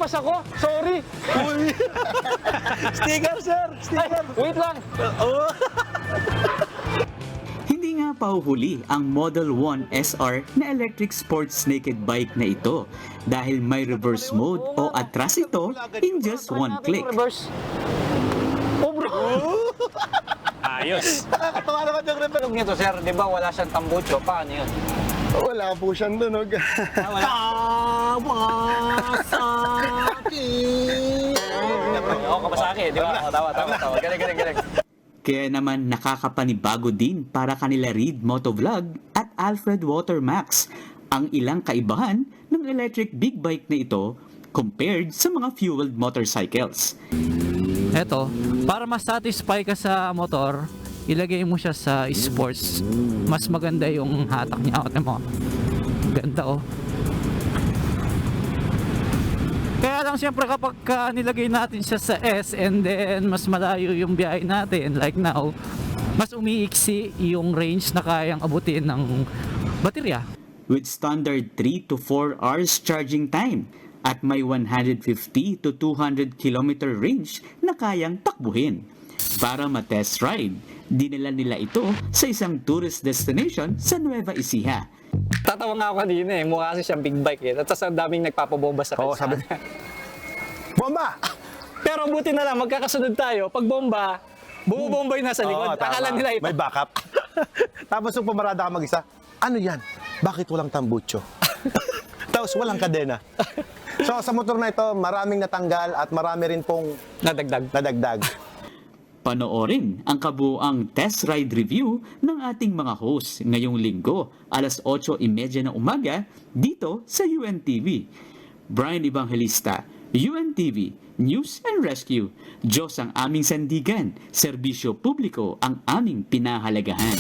nagpas ako. Sorry. Uy! Sticker, sir! Sticker! Wait lang. Oh! Hindi nga pahuhuli ang Model 1 SR na electric sports naked bike na ito dahil may reverse mode o atras ito in just one click. Reverse. Oh, bro. Ayos. Nakakatawa naman yung reverse. Tulog nito, sir. Di ba wala siyang tambucho? Paano yun? Wala po siyang tunog. Kawasaki! Oo, Kawasaki. Di ba? Tawa. Galing. Kaya naman nakakapanibago din para kanila Reed Motovlog at Alfred Watermax ang ilang kaibahan ng electric big bike na ito compared sa mga fueled motorcycles. Eto, para ma-satisfy ka sa motor, ilagay mo siya sa sports. Mas maganda yung hatak niya. Ate mo. Ganda oh. Kaya lang siyempre kapag nilagay natin siya sa S and then mas malayo yung biyahe natin like now, mas umiiksi yung range na kayang abutin ng baterya. With standard 3 to 4 hours charging time at may 150 to 200 kilometer range na kayang takbuhin. Para ma-test ride, dinala nila ito sa isang tourist destination sa Nueva Ecija. Tatawa nga ako kanina eh. Mukha kasi siyang big bike eh. Tapos ang daming nagpapabomba sa Oo, kalsada. sabi. Bomba! Pero buti na lang, magkakasunod tayo. Pag bomba, bumubomba yung nasa likod. Oo, tama. Akala nila ito. May backup. Tapos yung pumarada ka mag-isa, ano yan? Bakit walang tambucho? Tapos walang kadena. So sa motor na ito, maraming natanggal at marami rin pong nadagdag. Panoorin ang kabuuang test ride review ng ating mga hosts ngayong linggo, alas 8:30 ng umaga, dito sa UNTV. Brian Evangelista, UNTV, News and Rescue. Diyos ang aming sandigan, serbisyo publiko ang aming pinahalagahan.